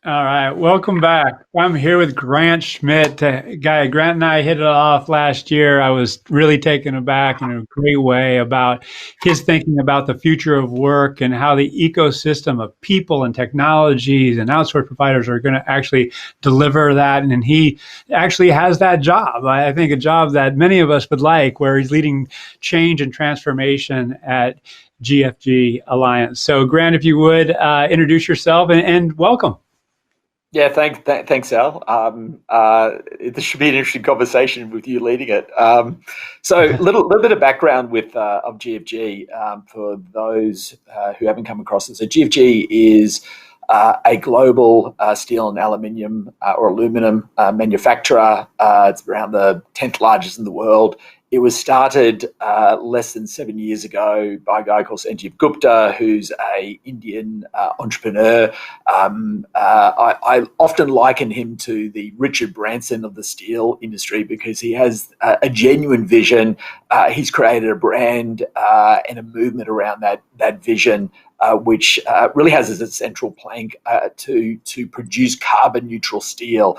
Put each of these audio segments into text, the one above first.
All right, welcome back. I'm here with Grant Schmidt. Grant and I hit it off last year. I was really taken aback in a great way about his thinking about the future of work and how the ecosystem of people and technologies and outsource providers are going to actually deliver that. And he actually has that job. I think a job that many of us would like, where he's leading change and transformation at GFG Alliance. So, Grant, if you would introduce yourself and welcome. Yeah, thanks, Al. This should be an interesting conversation with you leading it. So, little bit of background with of GFG for those who haven't come across it. So, GFG is a global steel and aluminium or aluminum manufacturer. It's around the 10th largest in the world. It was started less than 7 years ago by a guy called Sanjeev Gupta, who's an Indian entrepreneur. I often liken him to the Richard Branson of the steel industry because he has a genuine vision. He's created a brand and a movement around that vision, which really has as a central plank to produce carbon neutral steel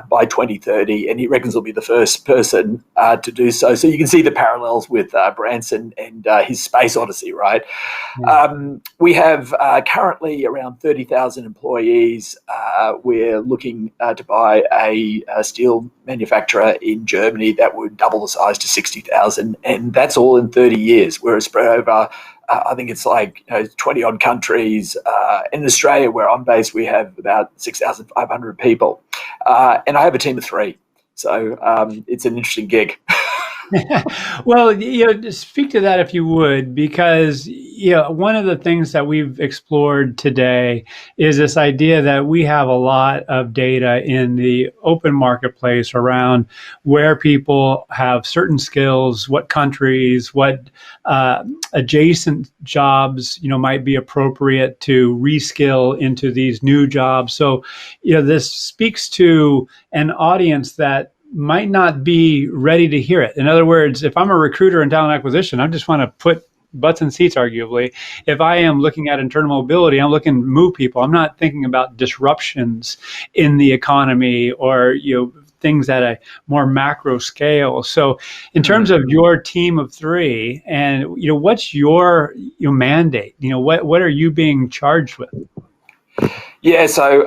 by 2030, and he reckons he'll be the first person to do so. So you can see the parallels with Branson and his space odyssey, right? We have currently around 30,000 employees. We're looking to buy a steel manufacturer in Germany that would double the size to 60,000, and that's all in 30 years. We're spread over I think it's like 20 odd countries. In Australia, where I'm based, we have about 6,500 people. And I have a team of 3. So it's an interesting gig. Well, speak to that if you would, because one of the things that we've explored today is this idea that we have a lot of data in the open marketplace around where people have certain skills, what countries, what adjacent jobs, might be appropriate to reskill into these new jobs. So, this speaks to an audience that might not be ready to hear it. In other words, if I'm a recruiter in talent acquisition, I just want to put butts in seats, arguably. If I am looking at internal mobility, I'm looking to move people. I'm not thinking about disruptions in the economy or, things at a more macro scale. So in terms of your team of 3 and, what's your mandate? What are you being charged with? Yeah, so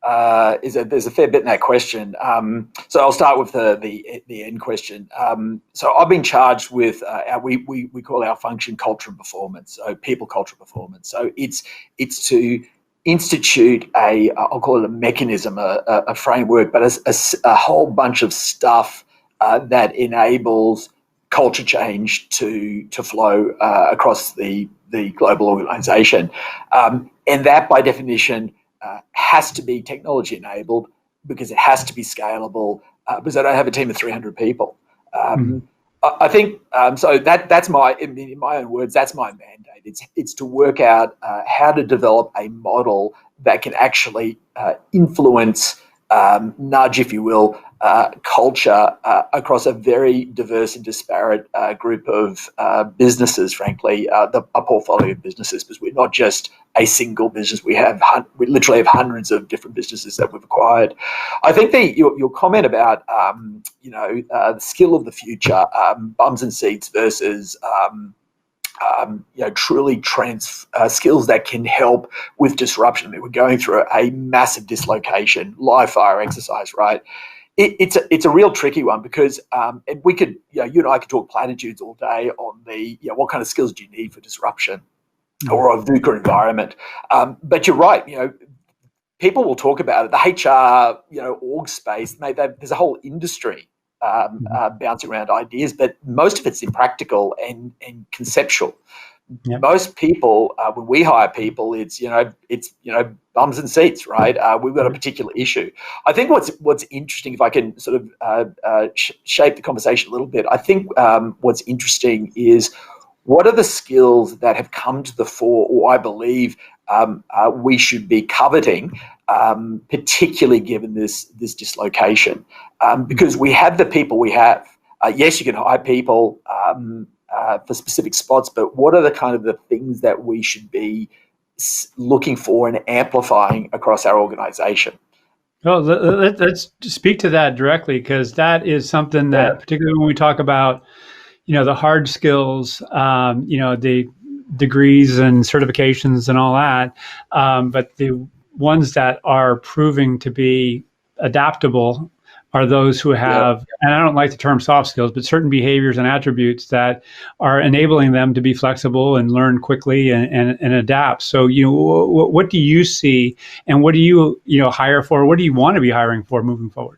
there's a fair bit in that question. So I'll start with the end question. So I've been charged with we call our function culture and performance, so people, culture, performance. So it's to institute I'll call it a mechanism, a framework, but a whole bunch of stuff that enables culture change to flow across the global organization. And that, by definition, has to be technology enabled because it has to be scalable because I don't have a team of 300 people. I think so. That's in my own words, that's my mandate. It's to work out how to develop a model that can actually influence, nudge, if you will, culture across a very diverse and disparate group of businesses, frankly, a portfolio of businesses, because we're not just a single business. We literally have hundreds of different businesses that we've acquired. I think your comment about, the skill of the future, bums and seats versus, truly skills that can help with disruption. I mean, we're going through a massive dislocation, live fire exercise, right? It's a real tricky one because and we could, you and I could talk platitudes all day on what kind of skills do you need for disruption or a VUCA environment. But you're right, people will talk about it. The HR, org space, there's a whole industry bouncing around ideas, but most of it's impractical and conceptual. Yep. Most people, when we hire people, it's bums and seats, right? We've got a particular issue. I think what's interesting, if I can sort of shape the conversation a little bit, I think what's interesting is what are the skills that have come to the fore, or I believe we should be coveting, particularly given this dislocation, because we have the people we have. Yes, you can hire people for specific spots, but what are the kind of the things that we should be looking for and amplifying across our organization. Well, let's speak to that directly, because that is something Yeah. that, particularly when we talk about, the hard skills, the degrees and certifications and all that, but the ones that are proving to be adaptable are those who Yeah. have, and I don't like the term soft skills, but certain behaviors and attributes that are enabling them to be flexible and learn quickly and adapt. So, what do you see, and what do you hire for? What do you want to be hiring for moving forward?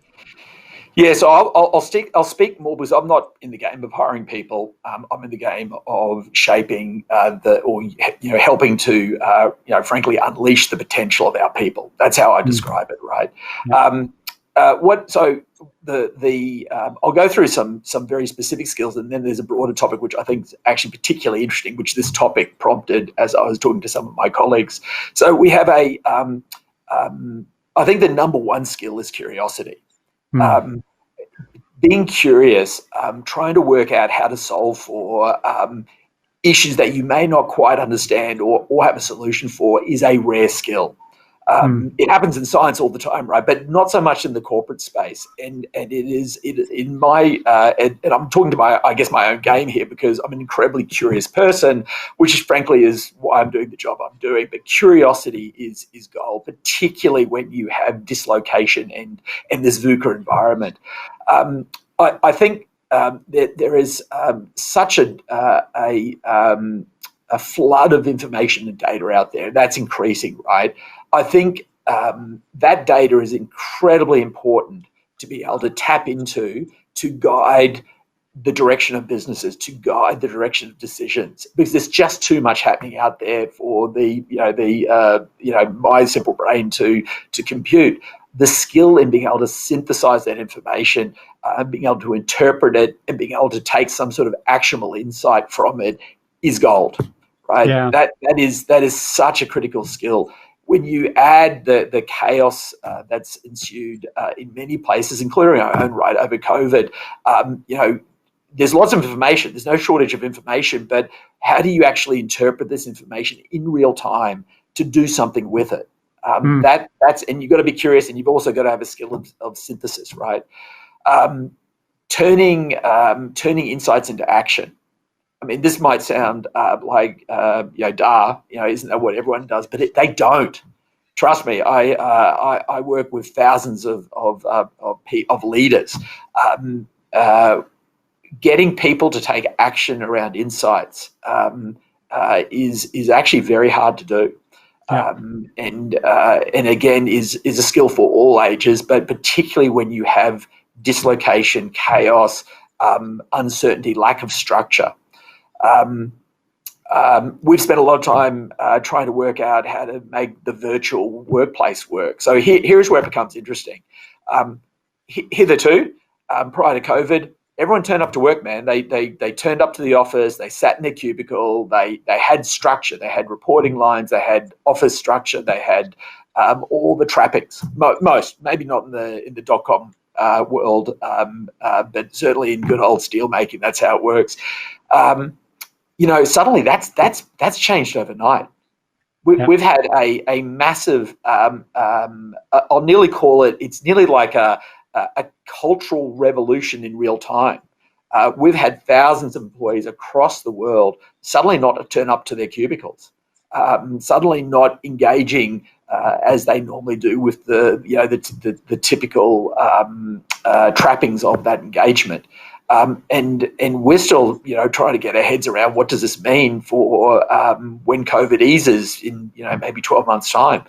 Yeah, so I'll speak more because I'm not in the game of hiring people. I'm in the game of shaping helping to frankly unleash the potential of our people. That's how I describe it, right? Yeah. I'll go through some very specific skills, and then there's a broader topic which I think is actually particularly interesting, which this topic prompted as I was talking to some of my colleagues. So we have I think the number one skill is curiosity. Being curious, trying to work out how to solve for issues that you may not quite understand or have a solution for is a rare skill. It happens in science all the time, right? But not so much in the corporate space. And it is in my and I'm talking to my own game here, because I'm an incredibly curious person, which frankly is why I'm doing the job I'm doing. But curiosity is gold, particularly when you have dislocation and this VUCA environment. I think that there is such a flood of information and data out there that's increasing, right? I think that data is incredibly important to be able to tap into to guide the direction of businesses, to guide the direction of decisions, because there's just too much happening out there for my simple brain to compute. The skill in being able to synthesize that information, being able to interpret it, and being able to take some sort of actionable insight from it is gold, right? Yeah. That is such a critical skill. When you add the chaos that's ensued in many places, including our own right over COVID, there's lots of information. There's no shortage of information, but how do you actually interpret this information in real time to do something with it? And you've got to be curious, and you've also got to have a skill of synthesis, right? Turning insights into action. I mean, this might sound isn't that what everyone does? But they don't. Trust me, I work with thousands of leaders. Getting people to take action around insights is actually very hard to do. Yeah. And again, is a skill for all ages, but particularly when you have dislocation, chaos, uncertainty, lack of structure. We've spent a lot of time trying to work out how to make the virtual workplace work. So here's where it becomes interesting. Hitherto, prior to COVID, everyone turned up to work, man. They turned up to the office. They sat in their cubicle. They had structure. They had reporting lines. They had office structure. They had all the trappings. Most, maybe not in the .com world, but certainly in good old steelmaking, that's how it works. Suddenly that's changed overnight. We've had a massive. I'll nearly call it. It's nearly like a cultural revolution in real time. We've had thousands of employees across the world suddenly not turn up to their cubicles, suddenly not engaging as they normally do with the typical trappings of that engagement. And we're still trying to get our heads around what does this mean for when COVID eases in maybe 12 months time.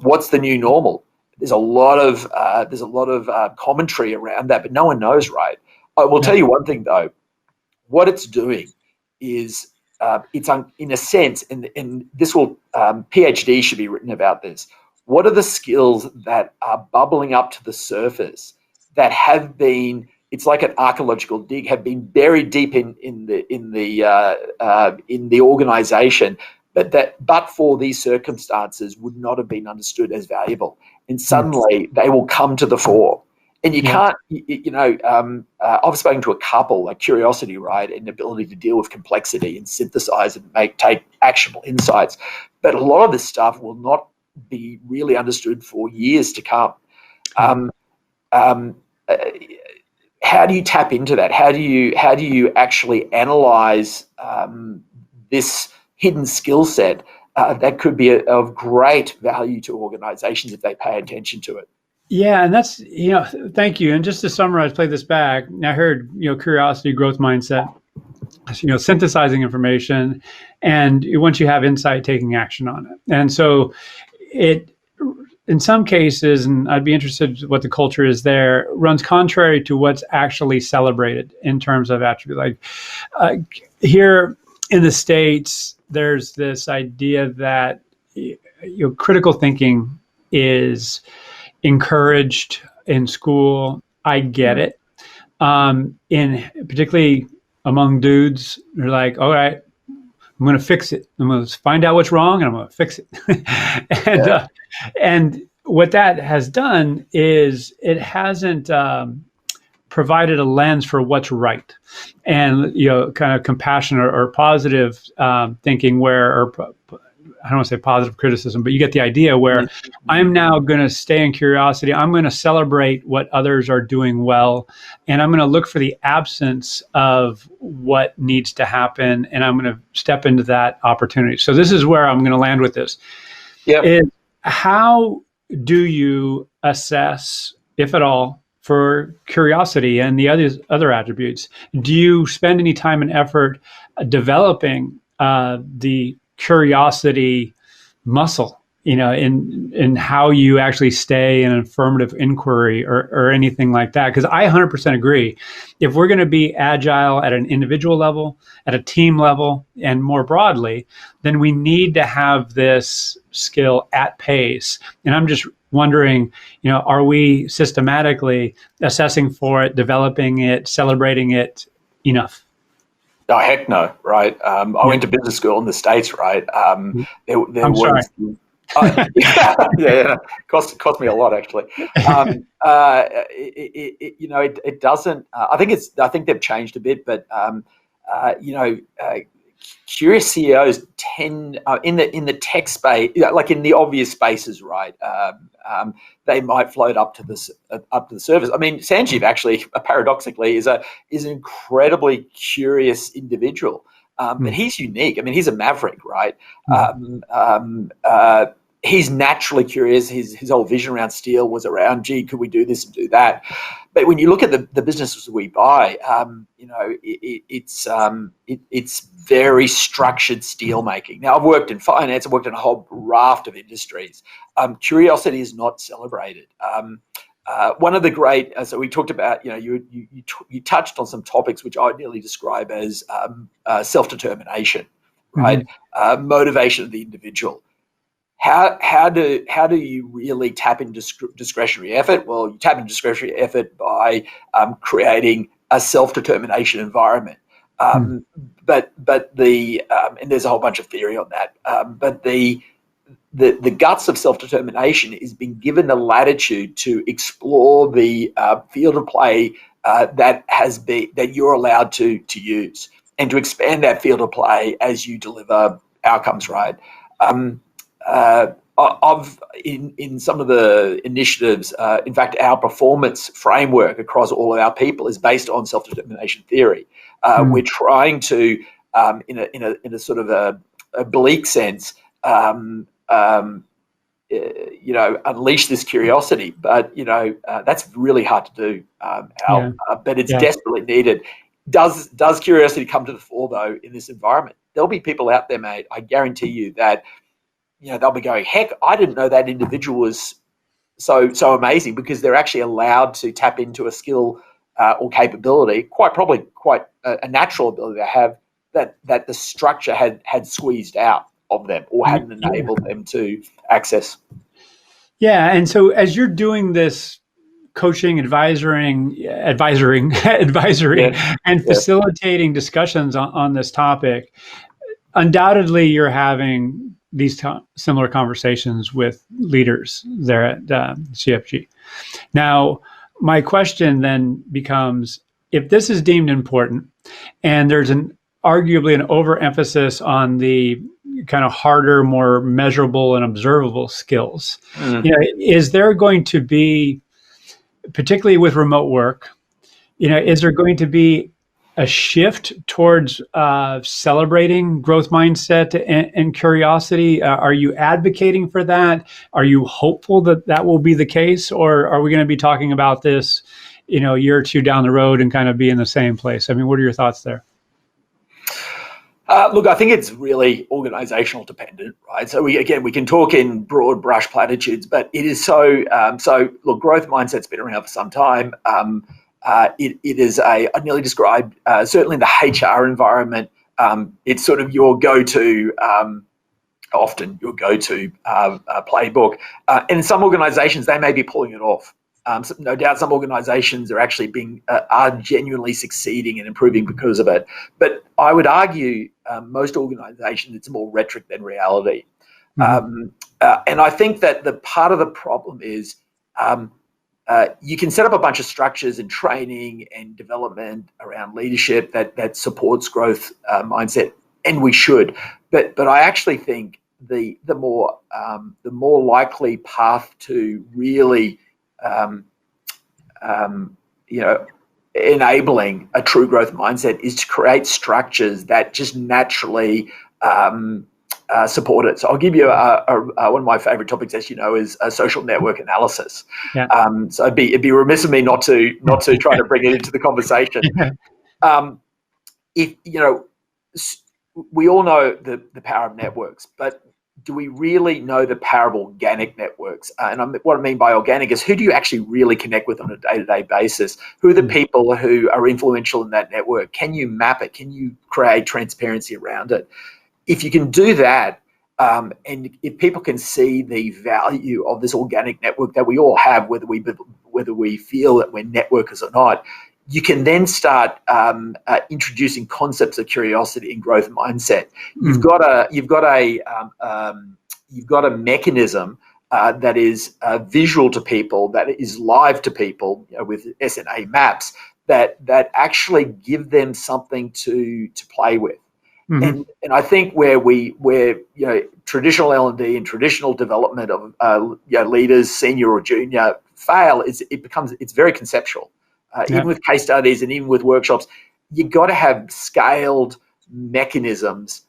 What's the new normal? There's a lot of commentary around that, but no one knows, right? I will tell you one thing though. What it's doing is it's in a sense, and this will PhD should be written about this. What are the skills that are bubbling up to the surface that have been? It's like an archaeological dig, have been buried deep in the organization, but for these circumstances would not have been understood as valuable. And suddenly they will come to the fore. And you Yeah. can't, I've spoken to a couple, like curiosity, right, and ability to deal with complexity and synthesize and take actionable insights. But a lot of this stuff will not be really understood for years to come. Um, um, uh, how do you tap into that? How do you actually analyze this hidden skill set that could be of great value to organizations if they pay attention to it? Yeah, and that's, thank you. And just to summarize, play this back. I heard, curiosity, growth mindset, synthesizing information, and once you have insight, taking action on it. And so it, in some cases, and I'd be interested what the culture is there, runs contrary to what's actually celebrated in terms of attribute. Like here in the States, there's this idea that critical thinking is encouraged in school. I get it. In particularly among dudes, they're like, all right, I'm going to fix it. I'm going to find out what's wrong, and I'm going to fix it. And what that has done is it hasn't provided a lens for what's right, and kind of compassion or positive thinking, where I don't want to say positive criticism, but you get the idea where I'm now going to stay in curiosity. I'm going to celebrate what others are doing well, and I'm going to look for the absence of what needs to happen, and I'm going to step into that opportunity. So this is where I'm going to land with this. Yeah. How do you assess, if at all, for curiosity and the other attributes? Do you spend any time and effort developing the curiosity muscle, in how you actually stay in an affirmative inquiry or anything like that? Because I 100% agree. If we're going to be agile at an individual level, at a team level, and more broadly, then we need to have this skill at pace. And I'm just wondering, are we systematically assessing for it, developing it, celebrating it enough? Oh, heck no, right? I went to business school in the States, right? There I'm sorry. was, yeah, cost me a lot actually. It doesn't. I think they've changed a bit, but curious CEOs tend in the tech space, like in the obvious spaces, right? They might float up to the surface. I mean, Sanjeev actually, paradoxically, is an incredibly curious individual, but he's unique. I mean, he's a maverick, right? He's naturally curious. His whole vision around steel was around, gee, could we do this and do that? But when you look at the businesses we buy, it's very structured steel making. Now, I've worked in finance. I've worked in a whole raft of industries. Curiosity is not celebrated. One of the great, so we talked about, you touched on some topics which I nearly describe as self-determination, right? Motivation of the individual. How do you really tap into discretionary effort? Well, you tap into discretionary effort by creating a self-determination environment. But the and there's a whole bunch of theory on that. But the guts of self-determination is being given the latitude to explore the field of play that you're allowed to use, and to expand that field of play as you deliver outcomes, right? In some of the initiatives, in fact, our performance framework across all of our people is based on self-determination theory. We're trying to, in a sort of a oblique sense, unleash this curiosity, but that's really hard to do, Al. But it's desperately needed. Does curiosity come to the fore though in this environment? There'll be people out there, mate, I guarantee you, that they'll be going, heck, I didn't know that individual was so amazing, because they're actually allowed to tap into a skill or capability, quite a natural ability to have, that the structure had squeezed out of them or hadn't enabled them to access. Yeah, and so as you're doing this coaching, advisoring, and facilitating discussions on this topic, undoubtedly you're having these similar conversations with leaders there at CFG. Now, my question then becomes, if this is deemed important and there's arguably an overemphasis on the kind of harder, more measurable and observable skills, is there going to be, particularly with remote work, is there going to be a shift towards celebrating growth mindset and curiosity? Are you advocating for that? Are you hopeful that that will be the case? Or are we going to be talking about this, a year or two down the road and kind of be in the same place? I mean, what are your thoughts there? Look, I think it's really organizational dependent, right? So we can talk in broad brush platitudes, but it is so. Look, growth mindset's been around for some time. It is I'd nearly describe, certainly in the HR environment, it's sort of your go-to, often your go-to playbook. And in some organizations, they may be pulling it off. So no doubt some organizations are actually are genuinely succeeding and improving because of it. But I would argue most organizations, it's more rhetoric than reality. And I think that the part of the problem is you can set up a bunch of structures and training and development around leadership that supports growth mindset, and we should. But I actually think the more likely path to really enabling a true growth mindset is to create structures that just naturally support it. So I'll give you one of my favorite topics, as you know, is social network analysis. Yeah. So it'd be remiss of me not to try to bring it into the conversation. We all know the power of networks, but do we really know the power of organic networks? And what I mean by organic is, who do you actually really connect with on a day-to-day basis? Who are the people who are influential in that network? Can you map it? Can you create transparency around it? If you can do that, and if people can see the value of this organic network that we all have, whether we feel that we're networkers or not, you can then start introducing concepts of curiosity and growth mindset. You've got a mechanism that is visual to people, that is live to people, with SNA maps that actually give them something to play with. And I think where traditional L&D and traditional development of leaders, senior or junior, fail is it's very conceptual. Even with case studies and even with workshops, you've got to have scaled mechanisms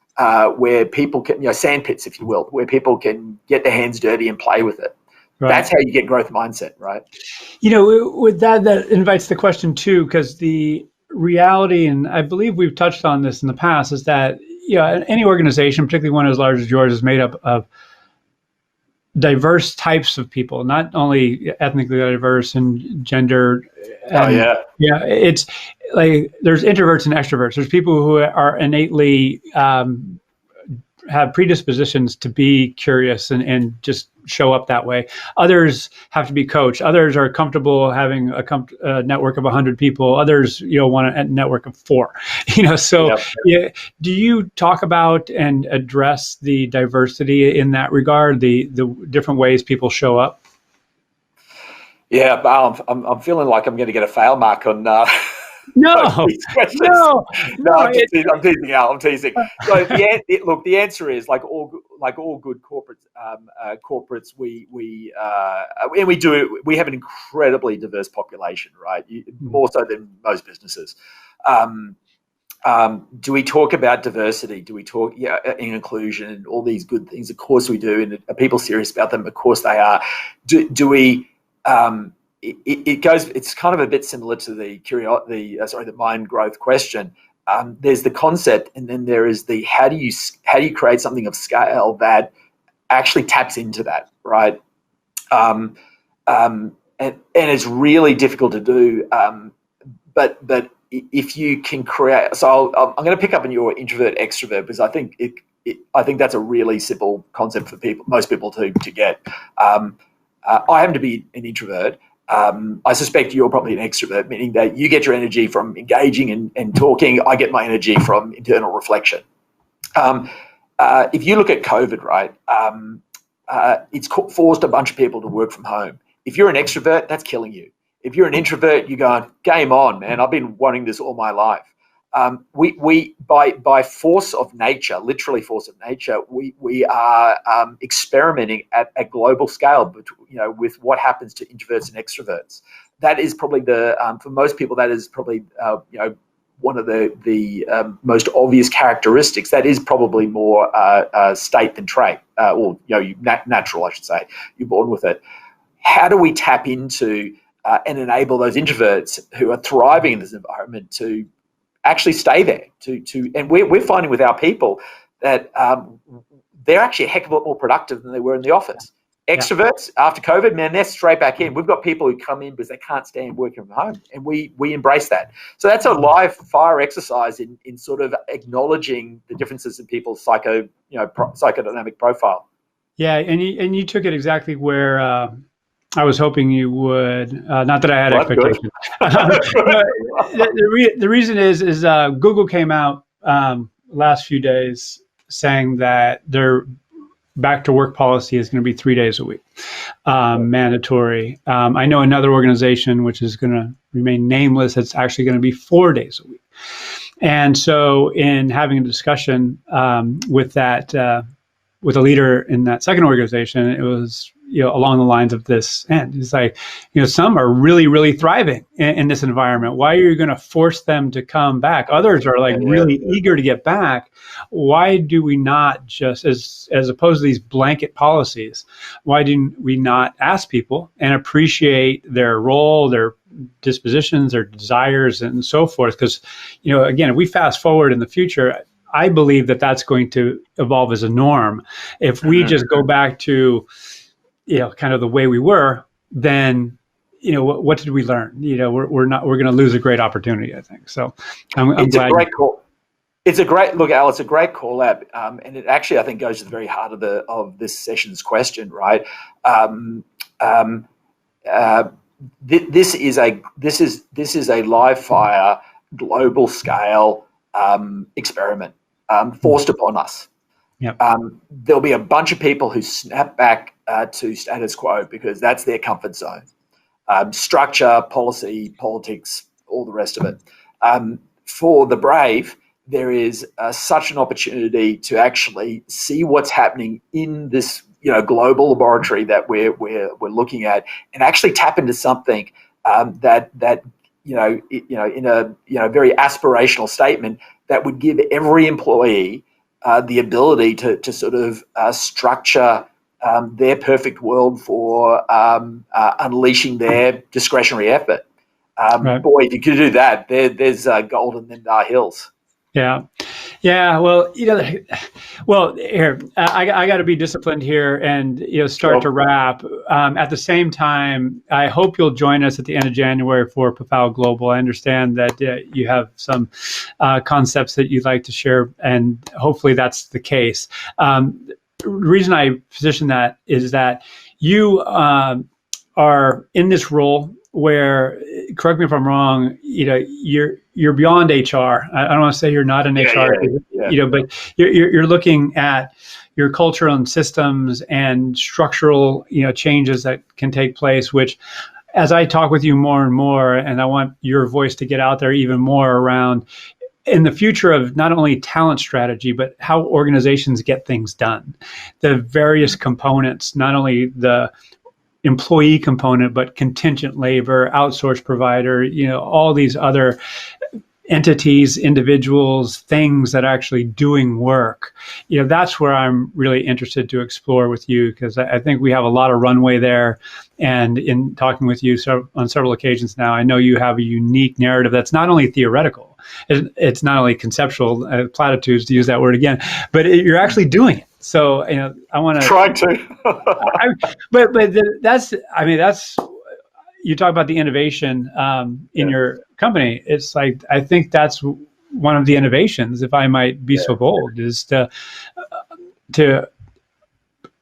where people can, sandpits, if you will, where people can get their hands dirty and play with it. Right. That's how you get growth mindset, right? With that invites the question too, because the reality, and I believe we've touched on this in the past, is that any organization, particularly one as large as yours, is made up of diverse types of people, not only ethnically diverse and gender. It's like there's introverts and extroverts. There's people who are innately have predispositions to be curious and just show up that way. Others have to be coached. Others are comfortable having a network of 100 people. Others, want a network of 4. So do you talk about and address the diversity in that regard, the different ways people show up? Yeah, I'm feeling like I'm going to get a fail mark on. No. I'm teasing. So the answer is like all good corporates. We have an incredibly diverse population, right? More so than most businesses. Do we talk about diversity? Do we talk inclusion and all these good things? Of course we do. And are people serious about them? Of course they are. Do we? It's kind of a bit similar to the mind growth question. There's the concept, and then there is the how do you create something of scale that actually taps into that, right? And it's really difficult to do. But if you can create, so I'm going to pick up on your introvert extrovert, because I think that's a really simple concept for most people to get. I happen to be an introvert. I suspect you're probably an extrovert, meaning that you get your energy from engaging and talking. I get my energy from internal reflection. If you look at COVID, right, it's forced a bunch of people to work from home. If you're an extrovert, that's killing you. If you're an introvert, you're going, game on, man. I've been wanting this all my life. We by force of nature, literally force of nature, we are experimenting at a global scale, with what happens to introverts and extroverts. That is probably for most people, that is probably one of the most obvious characteristics. That is probably more state than trait, or natural, I should say. You're born with it. How do we tap into and enable those introverts who are thriving in this environment to actually stay there? And we're finding with our people that they're actually a heck of a lot more productive than they were in the office. Extroverts, after COVID, man, they're straight back in. We've got people who come in because they can't stand working from home, and we embrace that. So that's a live fire exercise in sort of acknowledging the differences in people's psychodynamic profile. Yeah, and you took it exactly where I was hoping you would. Not that I had expectations. The reason is Google came out last few days saying that their back to work policy is going to be 3 days a week, mandatory. I know another organization which is going to remain nameless. It's actually going to be 4 days a week. And so, in having a discussion with that. With a leader in that second organization, it was along the lines of this. And it's like, some are really, really thriving in this environment. Why are you going to force them to come back? Others are like really eager to get back. Why do we not just, as opposed to these blanket policies, why do we not ask people and appreciate their role, their dispositions, their desires, and so forth? Because, again, if we fast forward in the future, I believe that that's going to evolve as a norm. If we just go back to, kind of the way we were, then, what did we learn? We're going to lose a great opportunity, I think. So I'm glad. A great call. It's a great look, Al. It's a great call out, and it actually, I think, goes to the very heart of this session's question, right? This is a live fire, global scale experiment forced upon us. Yep. There'll be a bunch of people who snap back to status quo because that's their comfort zone. Structure, policy, politics, all the rest of it. For the brave, there is such an opportunity to actually see what's happening in this global laboratory that we're looking at, and actually tap into something that in a very aspirational statement that would give every employee the ability to sort of structure their perfect world for unleashing their discretionary effort. Right. Boy, if you could do that, there's gold in them hills. Yeah. Well, here I got to be disciplined here and start to wrap. At the same time, I hope you'll join us at the end of January for PAFOW Global. I understand that you have some concepts that you'd like to share, and hopefully that's the case. The reason I position that is that you are in this role where, correct me if I'm wrong, you're beyond HR. I don't want to say you're not in HR, but you're looking at your culture and systems and structural, changes that can take place, which, as I talk with you more and more, and I want your voice to get out there even more around in the future of not only talent strategy, but how organizations get things done, the various components, not only the employee component, but contingent labor, outsource provider, all these other entities, individuals, things that are actually doing work. That's where I'm really interested to explore with you, because I think we have a lot of runway there. And in talking with you on several occasions now, I know you have a unique narrative that's not only theoretical, it's not only conceptual, platitudes to use that word again, but you're actually doing it. So, I want to try to, but that's you talk about the innovation in your company. It's like, I think that's one of the innovations, if I might be so bold, is to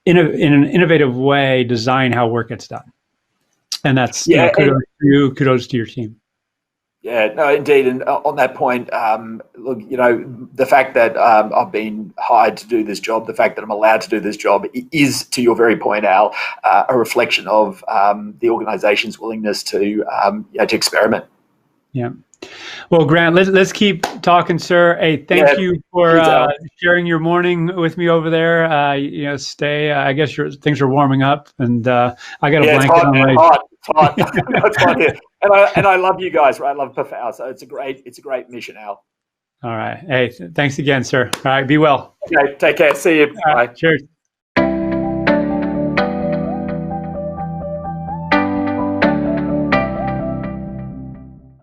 in an innovative way design how work gets done. And that's kudos to you, kudos to your team. Yeah, no, indeed. And on that point, look, the fact that I've been hired to do this job, the fact that I'm allowed to do this job is, to your very point, Al, a reflection of the organisation's willingness to experiment. Yeah. Well, Grant, let's keep talking, sir. Hey, thank you for Cheers, Al. sharing your morning with me over there. Stay. I guess things are warming up, and I got a Yeah, it's blanket hot, on man. my. Hot. It's hot. No, it's hot here. And I love you guys, right? I love PAFOW. So it's a great mission, Al. All right. Hey, thanks again, sir. All right. Be well. Okay, take care. See you. Bye. Cheers.